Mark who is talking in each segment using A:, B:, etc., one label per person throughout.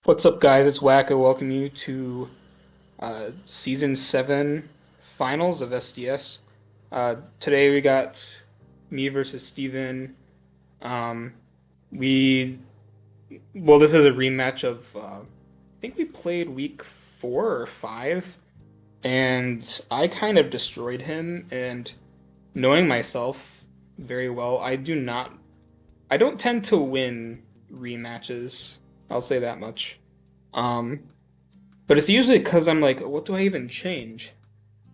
A: What's up, guys? It's Whacka. Welcome you to Season 7 Finals of SDS. Today we got me versus Steven. Um, we, this is a rematch of, I think we played week 4 or 5, and I kind of destroyed him. And knowing myself very well, I don't tend to win rematches. I'll say that much. Um, But it's usually because I'm like, what do I even change?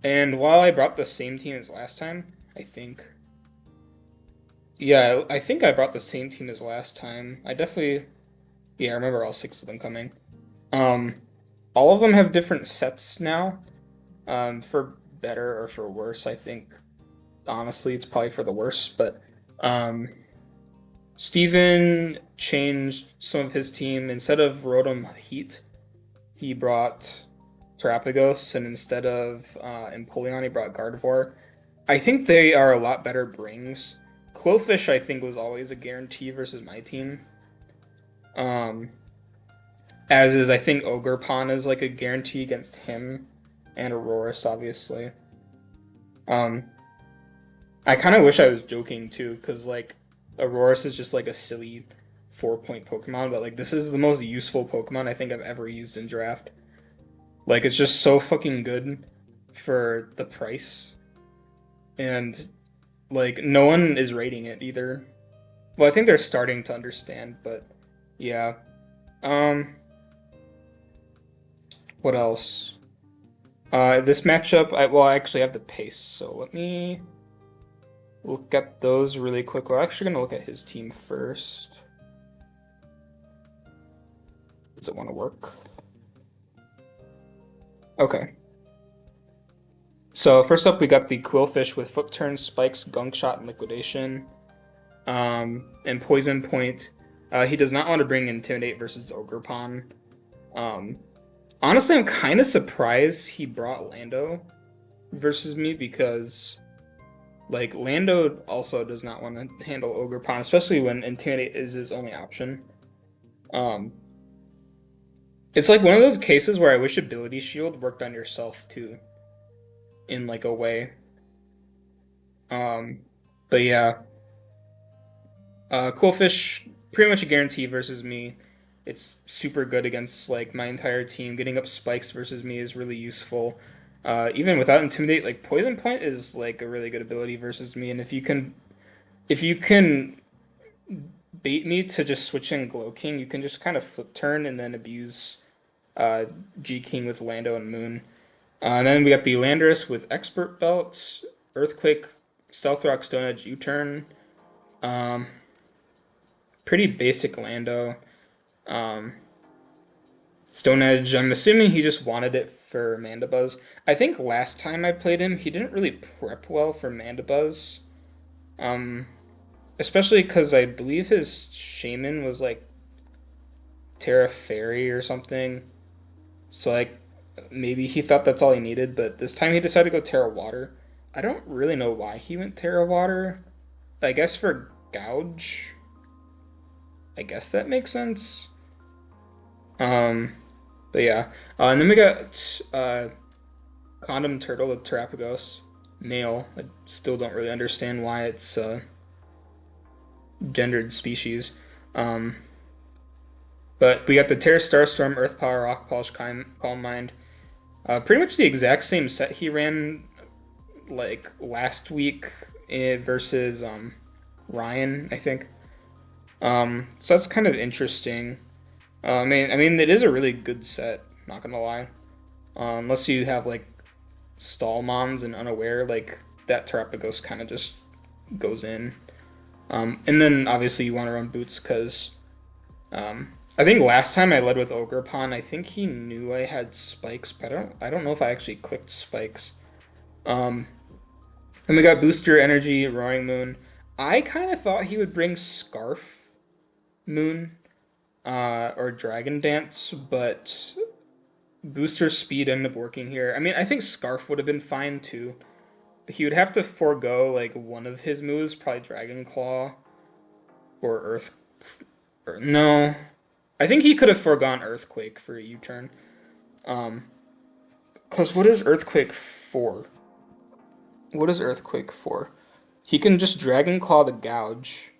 A: And while I brought the same team as last time, I think. Yeah, I think I brought the same team as last time. Yeah, I remember all 6 of them coming. Um, all of them have different sets now, for better or for worse, I think. Honestly, it's probably for the worse, but um, Steven changed some of his team. Instead of Rotom Heat, he brought Terapagos, and instead of Empoleon, he brought Gardevoir. I think they are a lot better brings. Quillfish, I think, was always a guarantee versus my team. Um, as is, I think Ogerpon is like a guarantee against him and Aurorus, obviously. Um, I kind of wish I was joking too, because like Aurorus is just like a silly 4 point Pokemon, but like this is the most useful Pokemon I think I've ever used in draft. Like it's just so fucking good for the price, and like no one is rating it either. Well, I think they're starting to understand, but yeah. Um, what else? This matchup, I actually have the pace, so let me look at those really quick. We're actually gonna look at his team first. Does it want to work? Okay. So first up, we got the Quillfish with Foot Turn, Spikes, Gunk Shot, and Liquidation. And Poison Point. He does not want to bring Intimidate versus Ogerpon. Um, Honestly, I'm kind of surprised he brought Lando versus me because, like, Lando also does not want to handle Ogerpon, especially when Intimidate is his only option. Um, it's like one of those cases where I wish Ability Shield worked on yourself too, in like a way. Um, but yeah, Quillfish pretty much a guarantee versus me. It's super good against like my entire team. Getting up spikes versus me is really useful. Even without intimidate, like poison point is like a really good ability versus me. And if you can bait me to just switch in Glow King, you can just kind of flip turn and then abuse uh, G King with Lando and Moon. And then we got the Landorus with Expert Belt, Earthquake, Stealth Rock, Stone Edge, U-turn. Um, Pretty basic Lando. Um, Stone Edge, I'm assuming he just wanted it for Mandibuzz. I think last time I played him, he didn't really prep well for Mandibuzz. Um, Especially because I believe his Shaymin was like Terra Fairy or something. So like maybe he thought that's all he needed, but this time he decided to go Terra Water. I don't really know why he went Terra Water. I guess for Gouge. I guess that makes sense. Um, but yeah. And then we got Condom Turtle with Terapagos. Male. I still don't really understand why it's gendered species. Um, but we got the Terra Starstorm, Earth Power, Rock Polish, Calm Mind. Pretty much the exact same set he ran like last week versus Ryan, I think. So that's kind of interesting. I mean, it is a really good set. Not gonna lie. Unless you have like Stallmons and Unaware, like that Terapagos kind of just goes in. And then obviously you want to run Boots because I think last time I led with Ogerpon, I think he knew I had spikes, but I don't know if I actually clicked spikes. Um, and we got Booster Energy, Roaring Moon. I kind of thought he would bring Scarf Moon or Dragon Dance, but Booster Speed ended up working here. I mean, I think Scarf would have been fine too. He would have to forego like one of his moves, probably Dragon Claw or Earth. Or, no. I think he could have foregone Earthquake for a U-turn. Um, Cause what is Earthquake for? What is Earthquake for? He can just Dragon Claw the Gouge.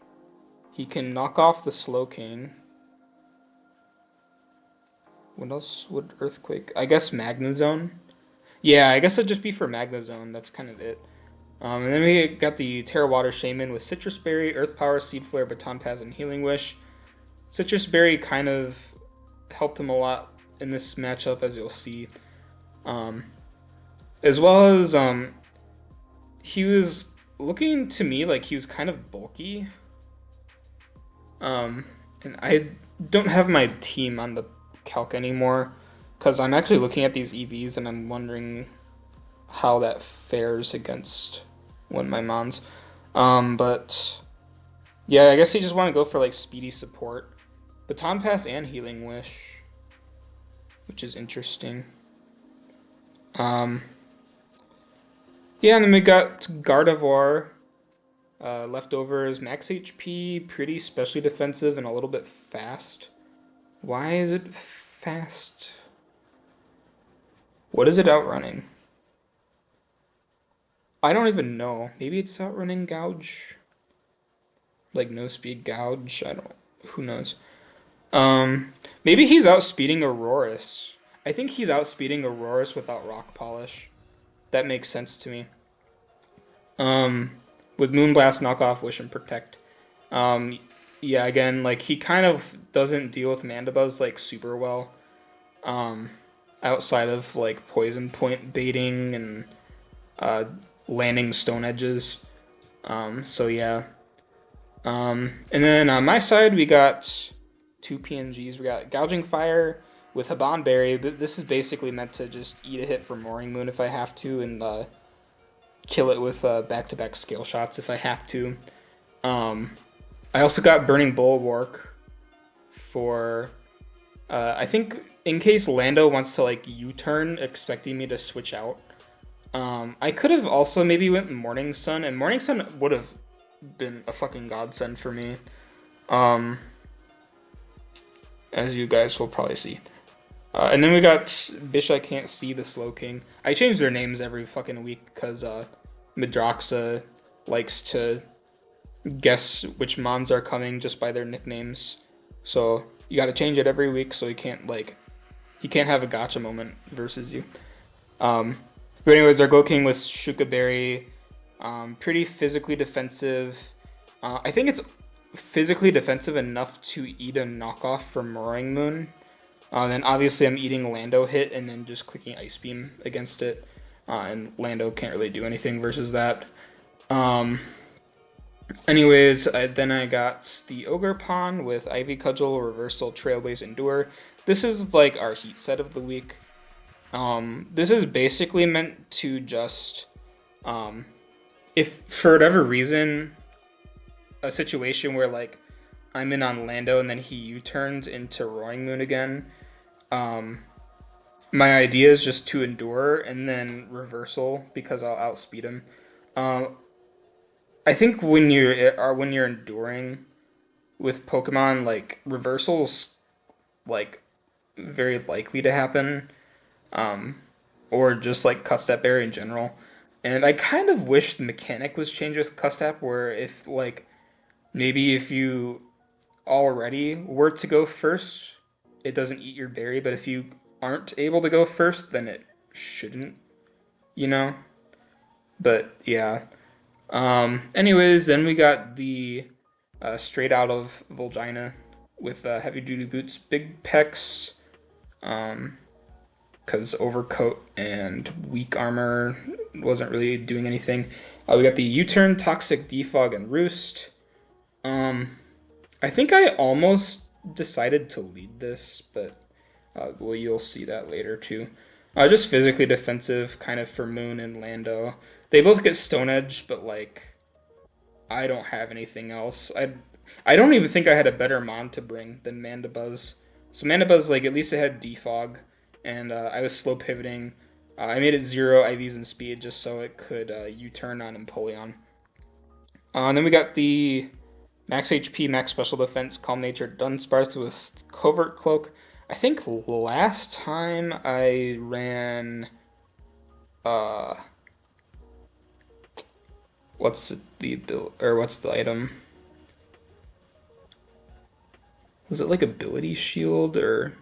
A: He can knock off the Slowking. What else would Earthquake? I guess Magnezone. Yeah, I guess it'd just be for Magnezone. That's kind of it. And then we got the Terra Water Shaymin with Citrus Berry, Earth Power, Seed Flare, Baton Pass, and Healing Wish. Citrus Berry kind of helped him a lot in this matchup, as you'll see. Um, as well as he was looking to me like he was kind of bulky. And I don't have my team on the calc anymore because I'm actually looking at these EVs and I'm wondering how that fares against one of my mons. But yeah, I guess you just want to go for like speedy support, Baton Pass and Healing Wish, which is interesting. Um, yeah, and then we got Gardevoir. Leftovers, max HP, pretty specially defensive, and a little bit fast. Why is it fast? What is it outrunning? I don't even know. Maybe it's outrunning Gouge? Like no speed Gouge? I don't. Who knows? Maybe he's outspeeding Aurorus. I think he's outspeeding Aurorus without Rock Polish. That makes sense to me. With Moonblast, Knockoff, Wish, and Protect. Um, yeah, again, like he kind of doesn't deal with Mandibuzz like super well. Um, Outside of like Poison Point baiting and uh, landing Stone Edges. So yeah. And then on my side, we got two PNGs. We got Gouging Fire with Haban Berry. This is basically meant to just eat a hit for Mooring Moon if I have to, and kill it with back-to-back scale shots if I have to. I also got Burning Bulwark for, I think in case Lando wants to like U-turn, expecting me to switch out. I could have also maybe went Morning Sun, and Morning Sun would have been a fucking godsend for me. As you guys will probably see. And then we got Bish I Can't See the Slowking. I change their names every fucking week because Midroxa likes to guess which mons are coming just by their nicknames. So you gotta change it every week so he can't have a gotcha moment versus you. But anyways, our King with Shuka Berry, pretty physically defensive. I think it's physically defensive enough to eat a knockoff from Roaring Moon. Then obviously I'm eating Lando hit and then just clicking Ice Beam against it. And Lando can't really do anything versus that. Anyways, then I got the Ogre Pawn with Ivy Cudgel, Reversal, Trailblaze, Endure. This is like our heat set of the week. This is basically meant to just, if for whatever reason, a situation where like I'm in on Lando and then he U-turns into Roaring Moon again, my idea is just to endure and then reversal because I'll outspeed him. I think when you're enduring with Pokemon, like reversals like very likely to happen, or just like Custap Berry in general. And I kind of wish the mechanic was changed with Custap, where if like maybe if you already were to go first, it doesn't eat your berry, but if you aren't able to go first, then it shouldn't, you know? But yeah. Anyways, then we got the straight out of Volgina with heavy duty boots, big pecs, because overcoat and weak armor wasn't really doing anything. We got the U-turn, toxic defog, and roost. I think I almost decided to lead this, but well, you'll see that later too. Just physically defensive, kind of for Moon and Lando. They both get Stone Edge, but like I don't have anything else. I don't even think I had a better mon to bring than Mandibuzz. So Mandibuzz, like at least it had defog, and I was slow pivoting. I made it 0 IVs and speed just so it could U-turn on Empoleon. And then we got the Max HP, max special defense, calm nature, Dunsparce with covert cloak. I think last time I ran uh what's the item? Was it like ability shield or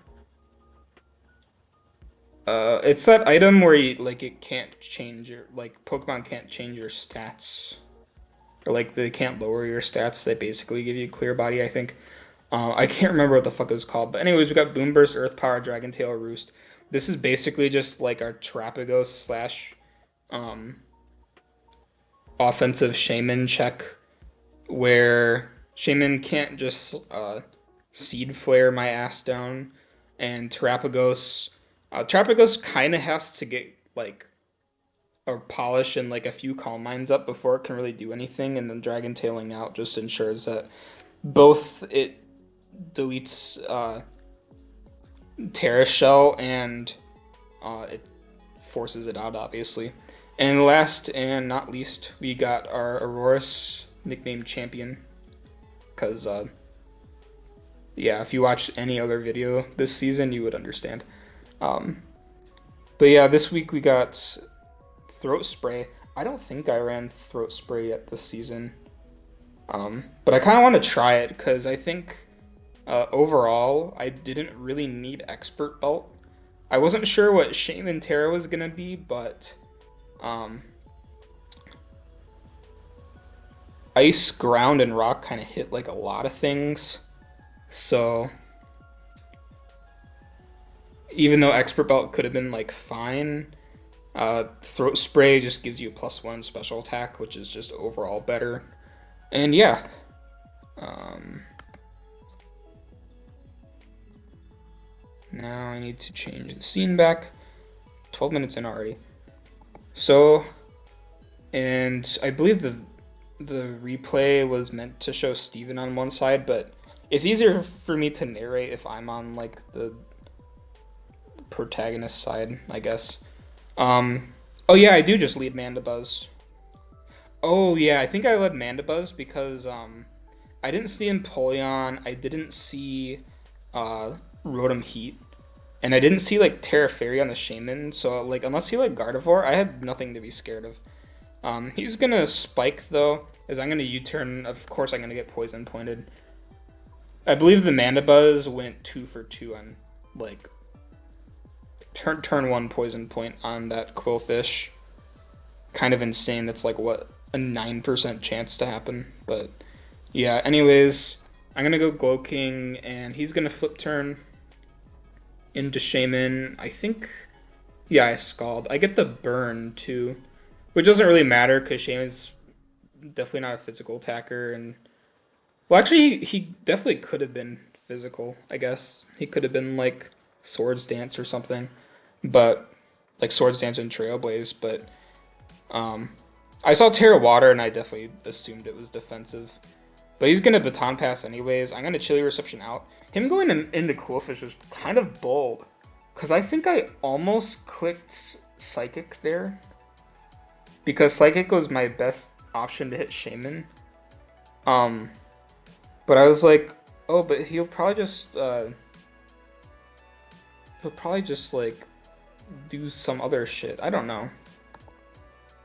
A: it's that item where you like it can't change your like Pokemon can't change your stats. Or like they can't lower your stats. They basically give you clear body, I think. I can't remember what the fuck it was called. But anyways, we got Boom Burst, Earth Power, Dragon Tail, Roost. This is basically just like our Terapagos slash um, offensive Shaymin check, where Shaymin can't just Seed Flare my ass down, and Terapagos kind of has to get like a polish and like a few Calm Minds up before it can really do anything, and then Dragon Tailing out just ensures that both it deletes Terra Shell and it forces it out, obviously. And last and not least, we got our Aurorus, nicknamed Champion, because yeah, if you watched any other video this season, you would understand. Um, but yeah, this week we got Throat Spray. I don't think I ran Throat Spray yet this season. But I kind of want to try it because I think overall I didn't really need Expert Belt. I wasn't sure what Shaymin Terra was going to be, but Ice, Ground, and Rock kind of hit like a lot of things. So even though Expert Belt could have been like fine, Throat Spray just gives you a +1 special attack, which is just overall better. And yeah, now I need to change the scene back. 12 minutes in already. So, and I believe the replay was meant to show Steven on one side, but it's easier for me to narrate if I'm on like the protagonist side, I guess. Oh yeah, I do just lead Mandibuzz. Oh yeah, I think I led Mandibuzz because I didn't see Empoleon, I didn't see Rotom Heat, and I didn't see like Terra Fairy on the Shaymin, so like unless he like Gardevoir, I had nothing to be scared of. He's gonna spike though, as I'm gonna U-turn. Of course, I'm gonna get poison pointed. I believe the Mandibuzz went 2 for 2 on like turn 1 poison point on that Quillfish. Kind of insane. That's like what, a 9% chance to happen. But yeah, anyways, I'm gonna go Glow King, and he's gonna flip turn into Shaymin. I think, yeah, I Scald. I get the burn too, which doesn't really matter because Shaymin's definitely not a physical attacker. And well, actually, he definitely could have been physical. I guess he could have been like Swords Dance or something, but like Swords Dance and Trailblaze. But I saw Terra Water and I definitely assumed it was defensive. But he's gonna Baton Pass anyways. I'm gonna Chilly Reception out. Him going into Quillfish was kind of bold, because I think I almost clicked Psychic there, because Psychic was my best option to hit Shaymin. But I was like, oh, but he'll probably just like do some other shit. I don't know.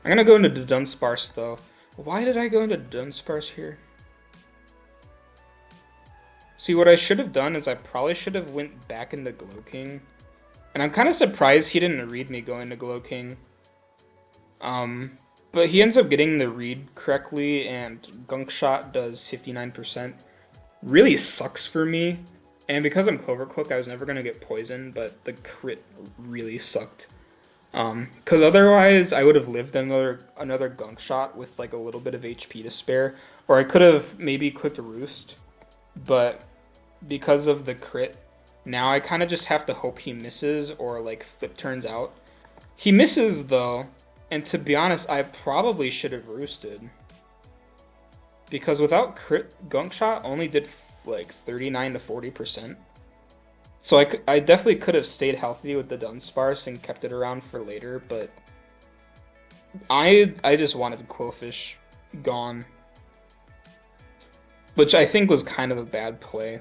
A: I'm gonna go into Dunsparce though. Why did I go into Dunsparce here? See, what I should have done is I probably should have went back into Glow King. And I'm kind of surprised he didn't read me going to Glow King. But he ends up getting the read correctly, and Gunk Shot does 59%. Really sucks for me. And because I'm Covert Cloak, I was never going to get poisoned, but the crit really sucked. Because otherwise, I would have lived another Gunk Shot with like a little bit of HP to spare. Or I could have maybe clicked a Roost. But because of the crit, now I kind of just have to hope he misses or like flip turns out. He misses though, and to be honest, I probably should have roosted. Because without crit, Gunk Shot only did like 39 to 40%. So I definitely could have stayed healthy with the Dunsparce and kept it around for later, but I just wanted Quillfish gone. which I think was kind of a bad play.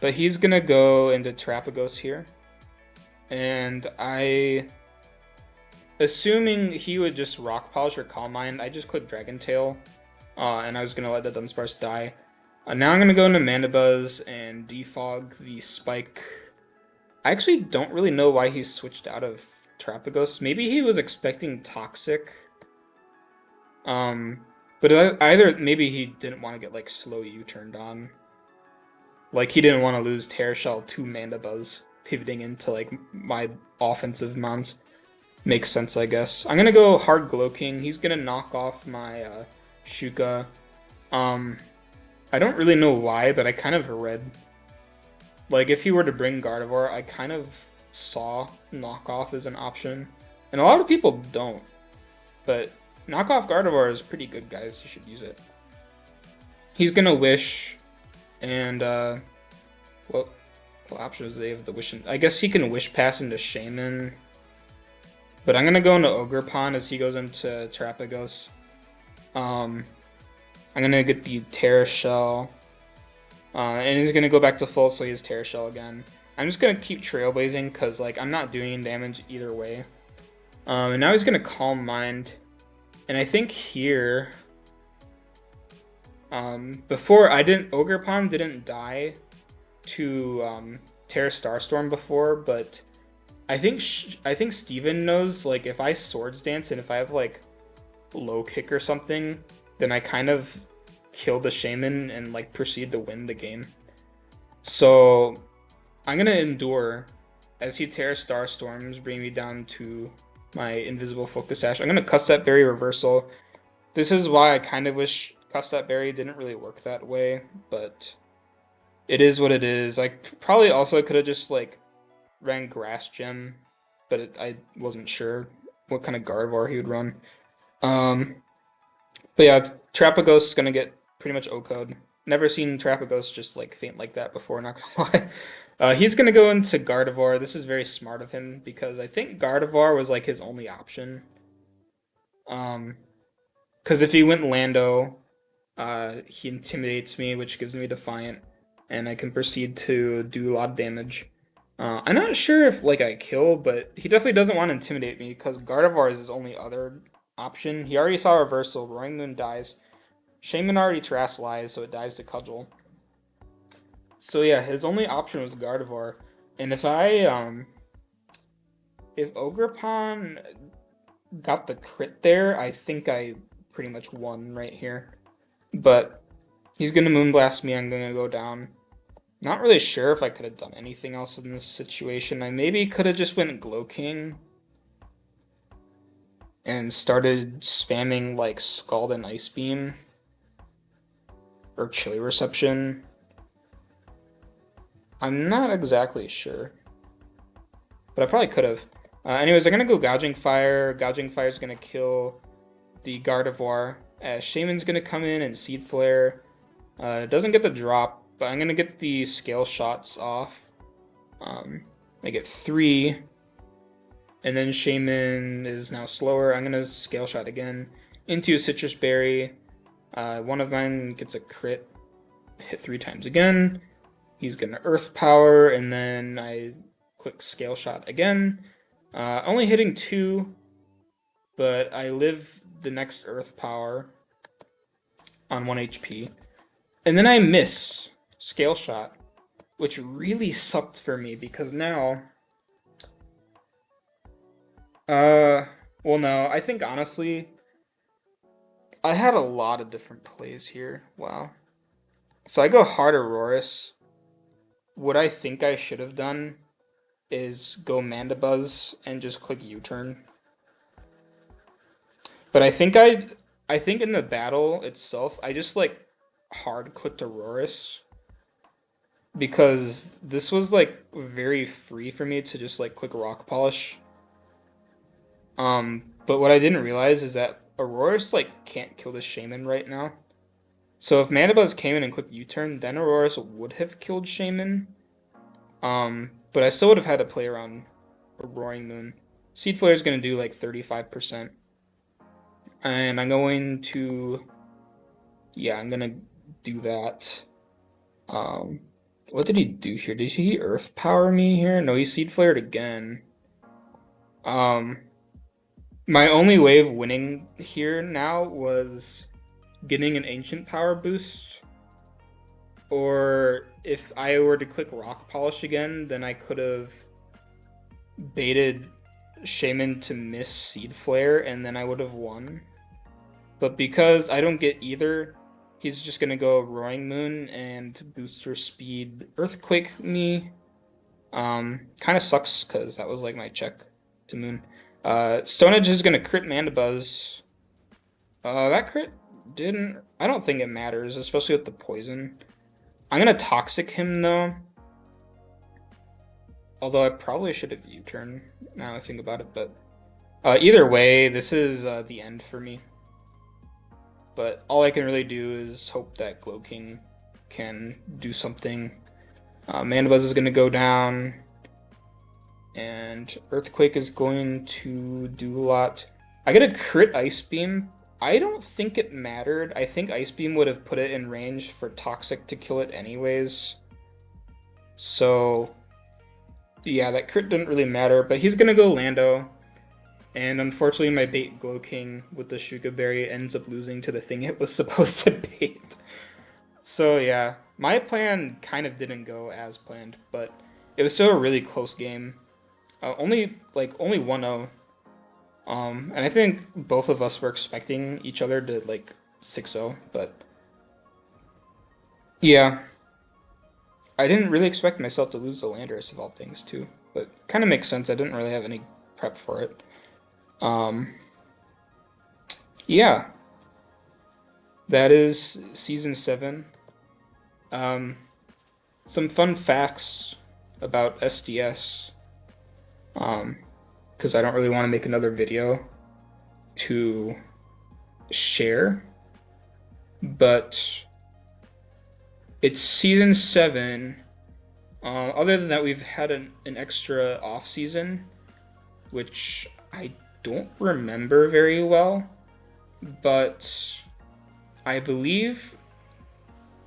A: But he's gonna go into Trapagos here, and assuming he would just Rock Polish or Calm Mind, I just clicked Dragon Tail, and I was gonna let the Dunsparce die. Now I'm gonna go into Mandibuzz and defog the Spike. I actually don't really know why he switched out of Trapagos. Maybe he was expecting Toxic. Um, but either maybe he didn't want to get like slow U turned on. Like he didn't want to lose Terra Shell to Mandibuzz, pivoting into like my offensive mons. Makes sense, I guess. I'm gonna go hard Glow King. He's gonna knock off my Shuka. Um, I don't really know why, but I kind of read like if he were to bring Gardevoir, I kind of saw knockoff as an option, and a lot of people don't. But knockoff Gardevoir is pretty good, guys. You should use it. He's gonna wish, and what options do they have? The wish. I guess he can wish pass into Shaymin. But I'm gonna go into Ogerpon as he goes into Trapagos. I'm gonna get the Terra Shell. And he's gonna go back to full, so he has Terra Shell again. I'm just gonna keep Trailblazing because like I'm not doing damage either way. And now he's gonna Calm Mind. And I think here before Ogerpon didn't die to Terra Starstorm before, but I think Steven knows like if I Swords Dance and if I have like low kick or something, then I kind of kill the Shaymin and like proceed to win the game. So I'm gonna endure as he Terra Starstorms, bring me down to my invisible Focus Sash. I'm gonna cuss that Berry reversal. This is why I kind of wish Cuss that Berry didn't really work that way, but it is what it is. I probably also could have just like ran Grass Gem, but I wasn't sure what kind of Gardevoir he would run. But yeah, Trapagos is gonna get pretty much O-code. Never seen Trapagos just like faint like that before, not gonna lie. He's gonna go into Gardevoir. This is very smart of him because I think Gardevoir was like his only option. Because if he went Lando, he intimidates me, which gives me Defiant, and I can proceed to do a lot of damage. I'm not sure if like I kill, but he definitely doesn't want to intimidate me because Gardevoir is his only other option. He already saw reversal. Roaring Moon dies. Shaymin already Terrasilize, so it dies to Cudgel. So yeah, his only option was Gardevoir, and if Ogerpon got the crit there, I think I pretty much won right here. But he's gonna Moonblast me. I'm gonna go down. Not really sure if I could have done anything else in this situation. I maybe could have just went Glow King and started spamming like Scald and Ice Beam or Chilly Reception. I'm not exactly sure, but I probably could have. Anyways, I'm gonna go Gouging Fire. Gouging Fire is gonna kill the Gardevoir. Shaymin's gonna come in and Seed Flare. Doesn't get the drop, but I'm gonna get the Scale Shots off. I get 3, and then Shaymin is now slower. I'm gonna Scale Shot again into a Citrus Berry. One of mine gets a crit, hit 3 times again. He's gonna Earth Power, and then I click Scale Shot again. Only hitting 2, but I live the next Earth Power on 1 HP. And then I miss Scale Shot, which really sucked for me because now... well, no, I think honestly, I had a lot of different plays here. Wow. So I go hard Aurorus. What I think I should have done is go Mandibuzz and just click U-turn. But I think in the battle itself, I just like hard clicked Aurorus because this was like very free for me to just like click Rock Polish. But what I didn't realize is that Aurorus like can't kill the Shaymin right now. So if Mandibuzz came in and clicked U-turn, then Aurorus would have killed Shaymin. But I still would have had to play around a Roaring Moon. Seed Flare is going to do like 35%. And I'm going to do that. Um, what did he do here? Did he Earth Power me here? No, he Seed Flared again. Um, my only way of winning here now was getting an Ancient Power boost, or if I were to click Rock Polish again, then I could have baited Shaymin to miss Seed Flare, and then I would have won. But because I don't get either, he's just gonna go Roaring Moon and Booster Speed Earthquake me. Kind of sucks because that was like my check to Moon. Stone Edge is gonna crit Mandibuzz. That crit didn't. I don't think it matters, especially with the poison. I'm gonna Toxic him though. Although I probably should have U-turn now I think about it, but either way, this is the end for me. But all I can really do is hope that Glow King can do something. Mandibuzz is going to go down, and Earthquake is going to do a lot. I get a crit Ice Beam. I don't think it mattered. I think Ice Beam would have put it in range for Toxic to kill it anyways. So, yeah, that crit didn't really matter, but he's going to go Lando. And unfortunately, my bait Glow King with the Shuka Berry ends up losing to the thing it was supposed to bait. So yeah, my plan kind of didn't go as planned, but it was still a really close game. Only 1-0. And I think both of us were expecting each other to like 6-0, but yeah. I didn't really expect myself to lose the Landorus of all things too, but kind of makes sense. I didn't really have any prep for it. Yeah, that is season 7. Some fun facts about SDS, because I don't really want to make another video to share, but it's season 7. Other than that, we've had an extra off season, which I don't remember very well, but I believe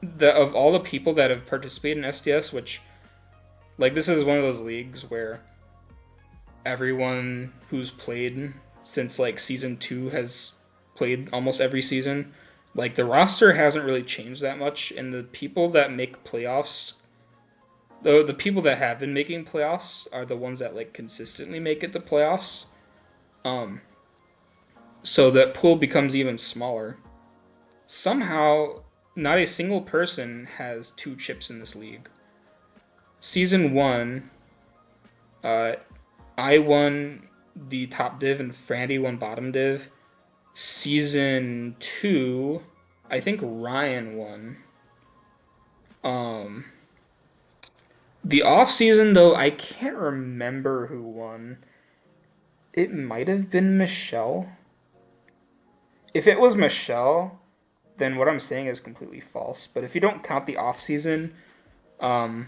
A: that of all the people that have participated in SDS, which, like, this is one of those leagues where everyone who's played since, like, season 2 has played almost every season. Like, the roster hasn't really changed that much, and the people that make playoffs, the people that have been making playoffs are the ones that, like, consistently make it to playoffs. So that pool becomes even smaller. Somehow, not a single person has 2 chips in this league. Season 1, I won the top div and Frandy won bottom div. Season 2, I think Ryan won. The off season though, I can't remember who won. It might have been Michelle. If it was Michelle, then what I'm saying is completely false. But if you don't count the off season, well,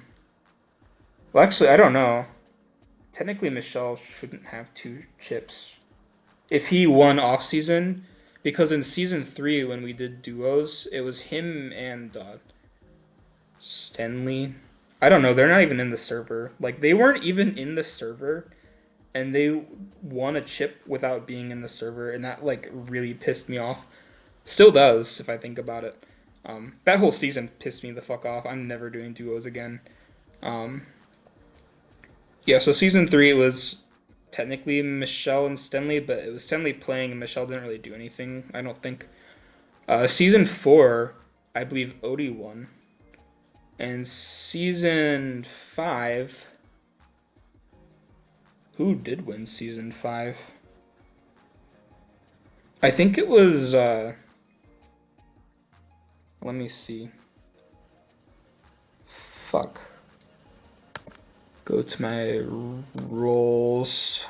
A: actually, I don't know. Technically, Michelle shouldn't have 2 chips if he won off season, because in season 3 when we did duos, it was him and Stanley. I don't know. They're not even in the server. Like, they weren't even in the server, and they won a chip without being in the server, and that like really pissed me off. Still does if I think about it. That whole season pissed me the fuck off. I'm never doing duos again. Yeah, so season 3 was technically Michelle and Stanley, but it was Stanley playing and Michelle didn't really do anything, I don't think. Season 4, I believe Odie won. And season 5, who did win season 5? I think it was, let me see. Fuck. Go to my roles.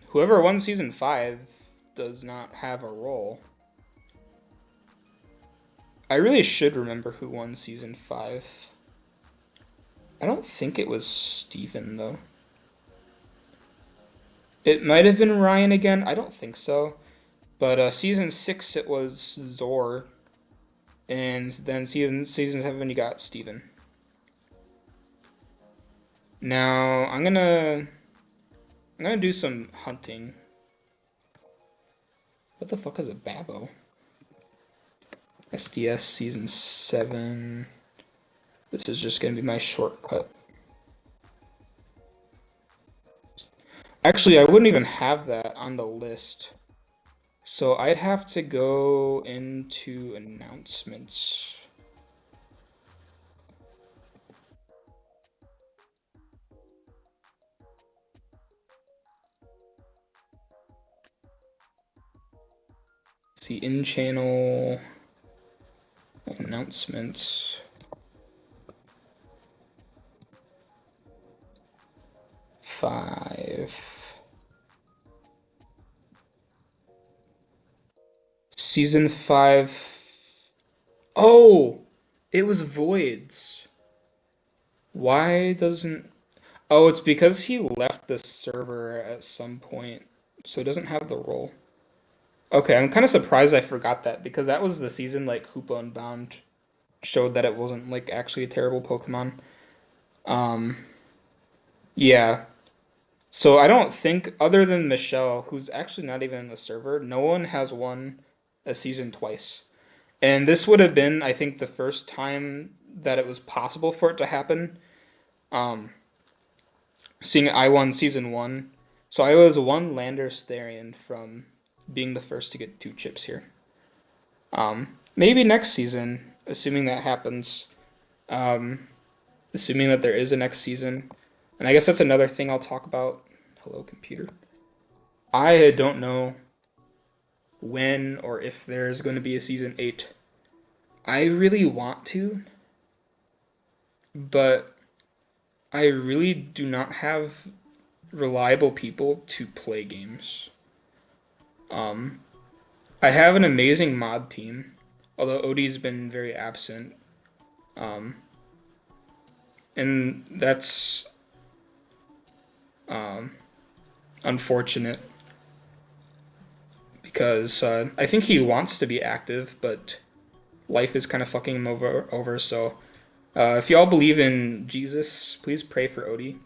A: Whoever won season 5 does not have a role. I really should remember who won season 5. I don't think it was Steven, though. It might have been Ryan again. I don't think so. But season 6 it was Zor, and then season 7 you got Steven. Now I'm gonna do some hunting. What the fuck is a Babbo? SDS season 7. This is just gonna be my shortcut. Actually, I wouldn't even have that on the list. So I'd have to go into announcements. Let's see, in channel announcements. Five. Season 5. Oh! It was Voids. Why doesn't... Oh, it's because he left the server at some point, so he doesn't have the role. Okay, I'm kind of surprised I forgot that, because that was the season, like, Hoopa Unbound showed that it wasn't, like, actually a terrible Pokemon. Um, yeah. So I don't think, other than Michelle, who's actually not even in the server, no one has won a season twice. And this would have been, I think, the first time that it was possible for it to happen. Um, Seeing I won season 1. So I was one Lander Starion from being the first to get 2 chips here. Maybe next season, assuming that happens. Um, Assuming that there is a next season. And I guess that's another thing I'll talk about. Hello, computer. I don't know when or if there's going to be a season 8. I really want to, but I really do not have reliable people to play games. Um, I have an amazing mod team, although Odie's been very absent. Um, and that's um, unfortunate because I think he wants to be active, but life is kind of fucking him over. So if y'all believe in Jesus, please pray for Odie.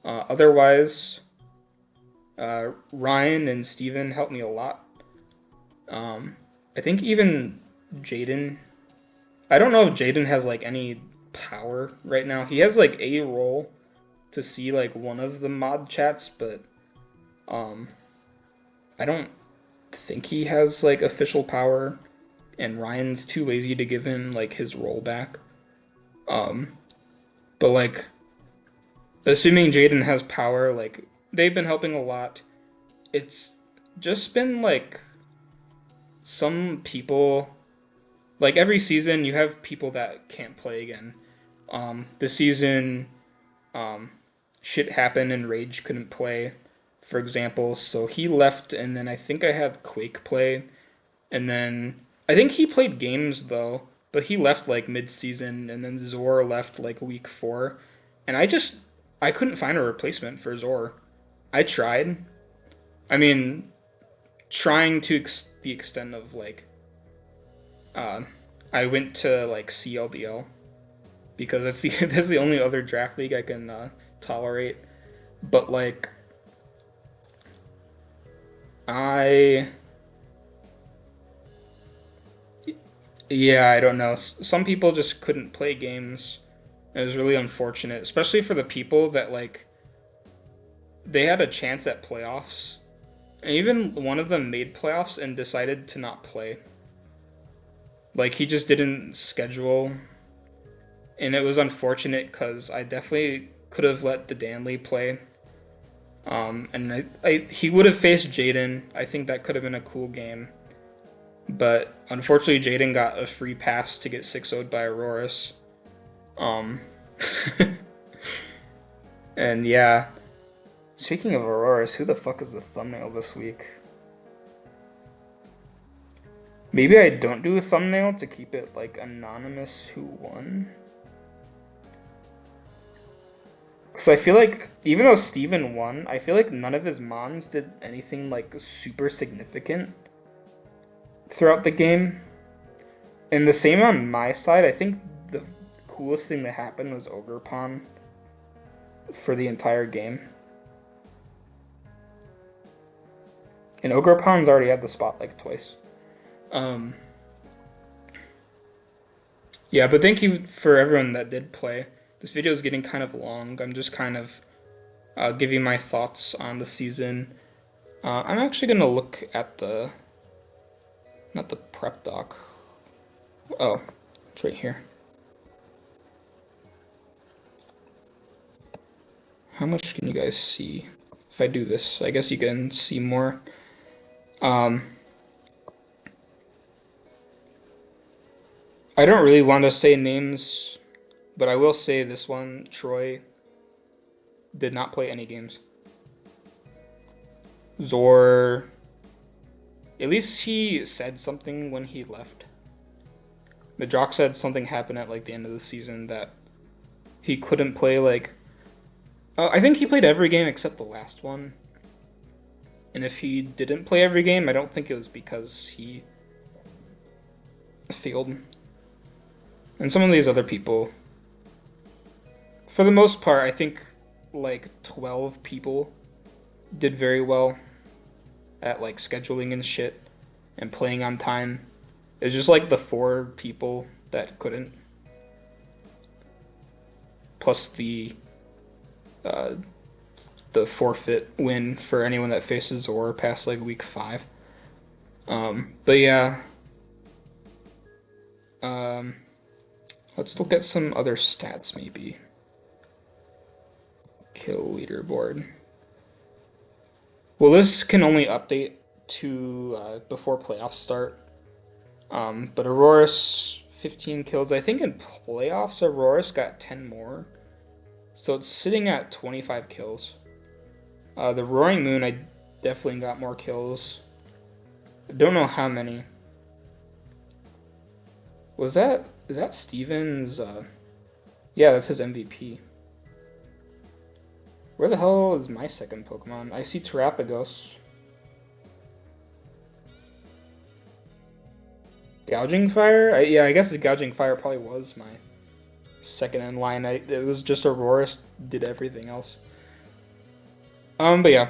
A: Otherwise, Ryan and Steven helped me a lot. I think even Jaden. I don't know if Jaden has like any power right now. He has like a role to see like one of the mod chats, but um, I don't think he has like official power. And Ryan's too lazy to give him like his role back. Um, but like, assuming Jaden has power, like they've been helping a lot. It's just been like some people, like every season, you have people that can't play again. This season, um, shit happened and Rage couldn't play, for example. So he left, and then I think I had Quake play, and then I think he played games though, but he left like mid-season, and then Zor left like week 4, and I couldn't find a replacement for Zor. I tried. I mean, trying to the extent of like, uh, I went to like CLDL because that's the that's the only other draft league I can tolerate. But like, I yeah, I don't know. Some people just couldn't play games. It was really unfortunate, especially for the people that like they had a chance at playoffs. And even one of them made playoffs and decided to not play. Like he just didn't schedule, and it was unfortunate because I definitely could have let the Danley play. And he would have faced Jaden. I think that could have been a cool game. But unfortunately, Jaden got a free pass to get 6-0'd by Aurorus. Um, and yeah. Speaking of Aurorus, who the fuck is the thumbnail this week? Maybe I don't do a thumbnail to keep it like anonymous who won. Because I feel like even though Steven won, I feel like none of his mons did anything like super significant throughout the game. And the same on my side. I think the coolest thing that happened was Ogre Pawn for the entire game. And Ogre Pawn's already had the spot like twice. Um, yeah, but thank you for everyone that did play. This video is getting kind of long. I'm just kind of giving my thoughts on the season. I'm actually going to look at the, not the prep doc. Oh, it's right here. How much can you guys see? If I do this, I guess you can see more. I don't really want to say names, but I will say this one, Troy, did not play any games. Zor, at least he said something when he left. Madrox said something happened at like the end of the season that he couldn't play like... I think he played every game except the last one. And if he didn't play every game, I don't think it was because he failed. And some of these other people, for the most part, I think like 12 people did very well at like scheduling and shit and playing on time. It's just like the 4 people that couldn't. Plus the forfeit win for anyone that faces Zor past like week 5. But yeah. Let's look at some other stats maybe. Kill leaderboard. Well, this can only update to before playoffs start. But Aurorus 15 kills. I think in playoffs Aurorus got 10 more. So it's sitting at 25 kills. The Roaring Moon, I definitely got more kills. I don't know how many. Is that Steven's? Yeah, that's his MVP. Where the hell is my second Pokemon? I see Terapagos. Gouging Fire? Yeah, I guess the Gouging Fire probably was my second in line. It was just Aurorus did everything else. But yeah.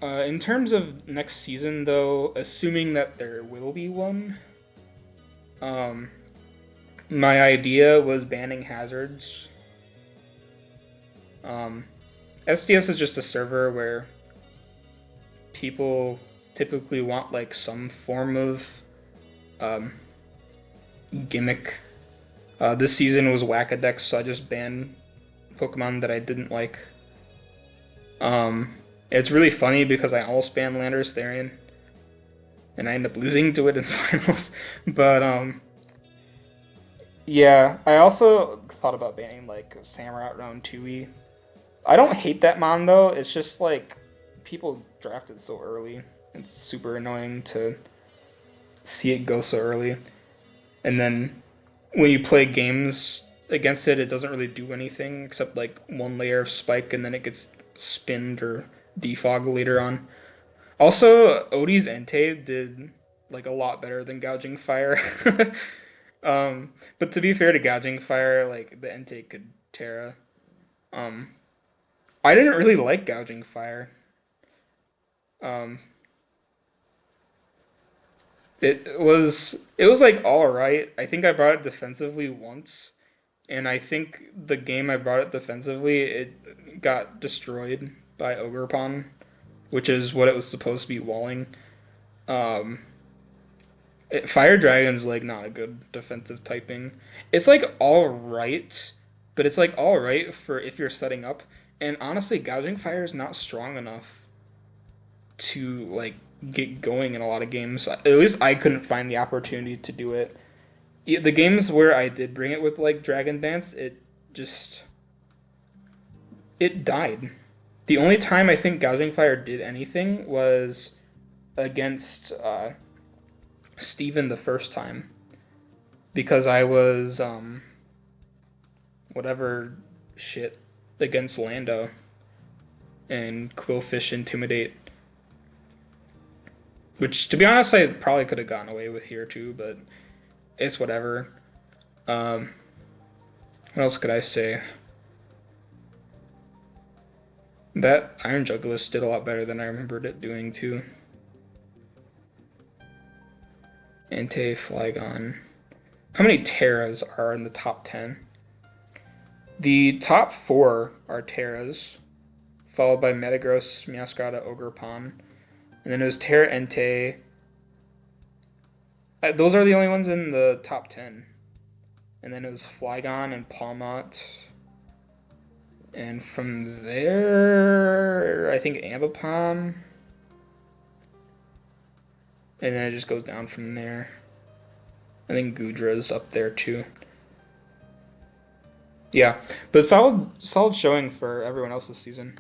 A: In terms of next season, though, assuming that there will be one, my idea was banning hazards. SDS is just a server where people typically want like some form of gimmick. This season was Whacka decks, so I just banned Pokemon that I didn't like. It's really funny because I almost banned Landorus Therian, and I ended up losing to it in finals. But yeah, I also thought about banning like Samurott Round 2E. I don't hate that mon though. It's just like people drafted so early. It's super annoying to see it go so early, and then when you play games against it, it doesn't really do anything except like one layer of spike, and then it gets spinned or defog later on. Also, Odie's Entei did like a lot better than Gouging Fire. But to be fair to Gouging Fire, like the Entei could Terra. I didn't really like Gouging Fire. It was like alright. I think I brought it defensively once, and I think the game I brought it defensively, it got destroyed by Ogre Pawn, which is what it was supposed to be walling. Fire Dragon's like not a good defensive typing. It's like alright, but it's like alright for if you're setting up. And honestly, Gouging Fire is not strong enough to like get going in a lot of games. At least I couldn't find the opportunity to do it. The games where I did bring it with like Dragon Dance, it died. The only time I think Gouging Fire did anything was against Steven the first time, because I was whatever shit against Lando and Quillfish Intimidate. Which, to be honest, I probably could have gotten away with here too, but it's whatever. What else could I say? That Iron Jugglist did a lot better than I remembered it doing too. Entei, Flygon. How many Terras are in the top 10? The top 4 are Terras, followed by Metagross, Meowscarada, Ogerpon. And then it was Terra Entei. Those are the only ones in the top 10. And then it was Flygon and Palmot. And from there, I think Ambipom. And then it just goes down from there. I think Goodra's up there too. Yeah, but solid showing for everyone else this season.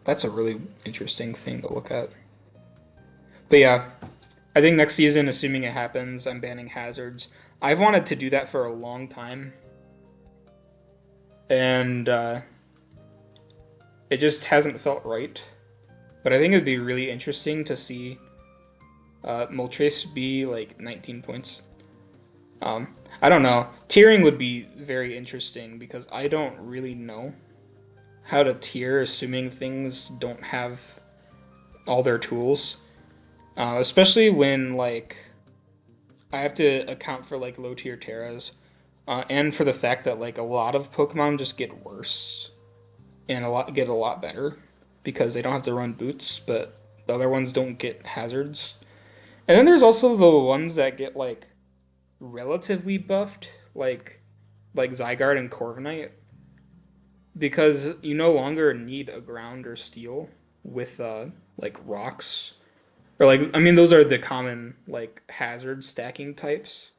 A: That's a really interesting thing to look at. But yeah, I think next season, assuming it happens, I'm banning hazards. I've wanted to do that for a long time. And it just hasn't felt right. But I think it would be really interesting to see Moltres be like 19 points. I don't know. Tiering would be very interesting because I don't really know how to tier, assuming things don't have all their tools. Especially when like I have to account for like low tier Terras, and for the fact that like a lot of Pokemon just get worse and get a lot better because they don't have to run boots, but the other ones don't get hazards. And then there's also the ones that get like relatively buffed, like Zygarde and Corviknight, because you no longer need a ground or steel with like rocks. Or like, I mean, those are the common like hazard stacking types,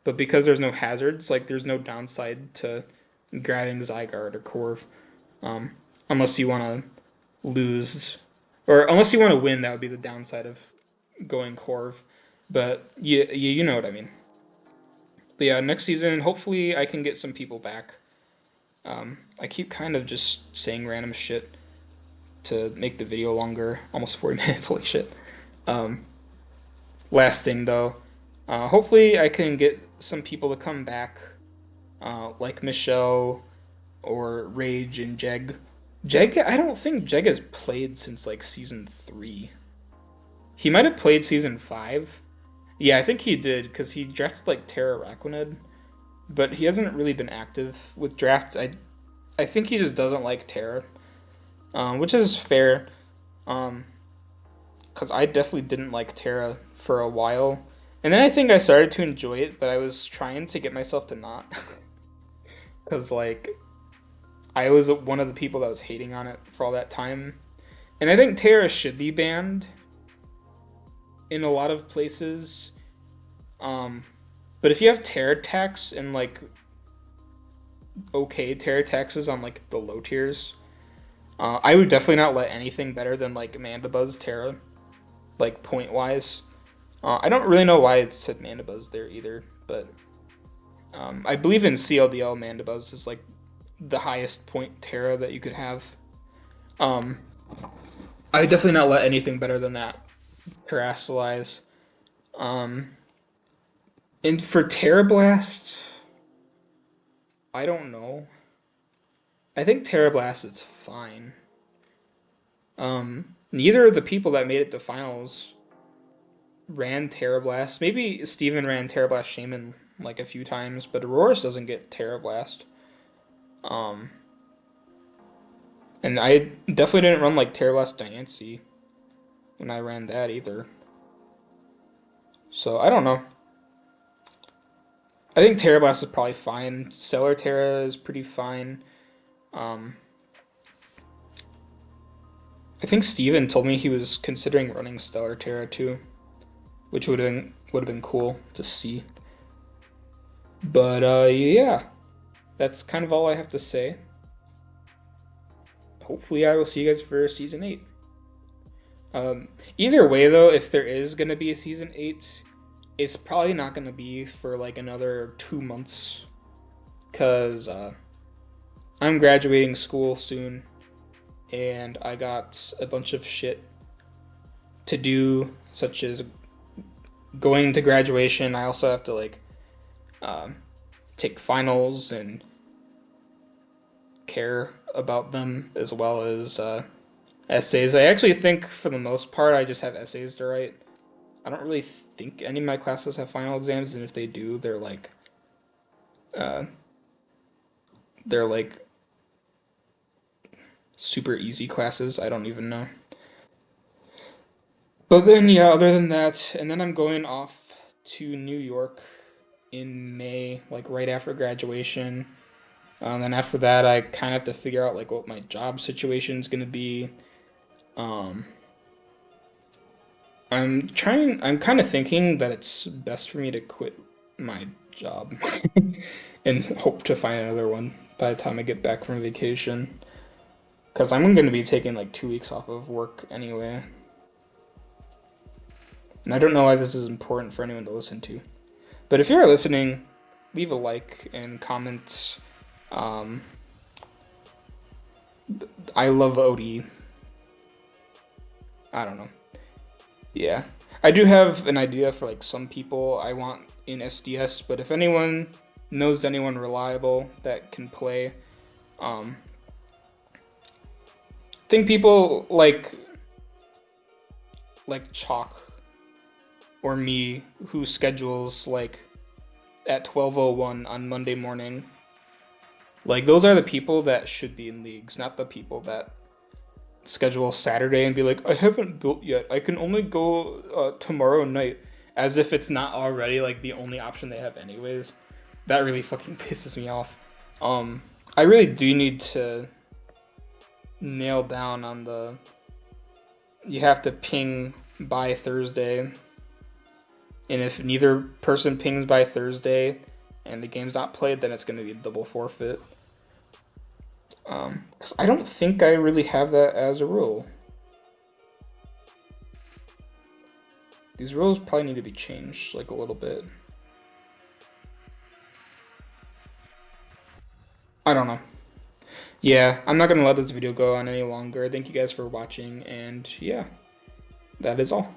A: but because there's no hazards, like there's no downside to grabbing Zygarde or Corv, unless you want to lose, or unless you want to win. That would be the downside of going Corv. But you know what I mean. But yeah, next season, hopefully I can get some people back. I keep kind of just saying random shit to make the video longer, almost 40 minutes, holy shit. Last thing though, hopefully I can get some people to come back, like Michelle or Rage and Jeg. I don't think Jeg has played since like season 3. He might have played season 5. Yeah, I think he did because he drafted like Terra Raquinid, but he hasn't really been active with draft. I think he just doesn't like Terra, which is fair. Because I definitely didn't like Terra for a while. And then I think I started to enjoy it, but I was trying to get myself to not. Because, like, I was one of the people that was hating on it for all that time. And I think Terra should be banned in a lot of places. But if you have Terra tax and, like, okay Terra taxes on, like, the low tiers, I would definitely not let anything better than, like, Mandibuzz Terra, like, point-wise. I don't really know why it said Mandibuzz there either, but I believe in CLDL Mandibuzz is, like, the highest point Terra that you could have. I would definitely not let anything better than that Terrasilize. And for Terra Blast, I don't know. I think Terra Blast is fine. Neither of the people that made it to finals ran Terra Blast. Maybe Steven ran Terra Blast Shaymin like a few times, but Aurorus doesn't get Terra Blast. And I definitely didn't run like Terra Blast Diancie when I ran that either. So I don't know. I think Terra Blast is probably fine. Stellar Terra is pretty fine. I think Steven told me he was considering running Stellar Terra too, which would have been cool to see. But yeah, that's kind of all I have to say. Hopefully I will see you guys for Season 8. Either way though, if there is going to be a Season 8, it's probably not going to be for like another 2 months. because I'm graduating school soon, and I got a bunch of shit to do, such as going to graduation. I also have to like um, take finals and care about them, as well as essays. I actually think for the most part I just have essays to write. I don't really think any of my classes have final exams, and if they do, uh, they're like super easy classes. I don't even know. But then, yeah, other than that, and then I'm going off to New York in May, like right after graduation. And then after that, I kind of have to figure out like what my job situation is gonna be. Um, I'm kind of thinking that it's best for me to quit my job and hope to find another one by the time I get back from vacation. Because I'm going to be taking like 2 weeks off of work anyway. And I don't know why this is important for anyone to listen to. But if you're listening, leave a like and comment. Um, I love OD. I don't know. Yeah. I do have an idea for like some people I want in SDS, but if anyone knows anyone reliable that can play, um, I think people like Chalk or me who schedules like at 12:01 on Monday morning. Like those are the people that should be in leagues, not the people that schedule Saturday and be like, I haven't built yet. I can only go tomorrow night, as if it's not already like the only option they have anyways. That really fucking pisses me off. I really do need to nail down on the you have to ping by Thursday, and if neither person pings by Thursday and the game's not played, then it's going to be a double forfeit. Because I don't think I really have that as a rule. These rules probably need to be changed like a little bit. I don't know. Yeah, I'm not going to let this video go on any longer. Thank you guys for watching, and yeah, that is all.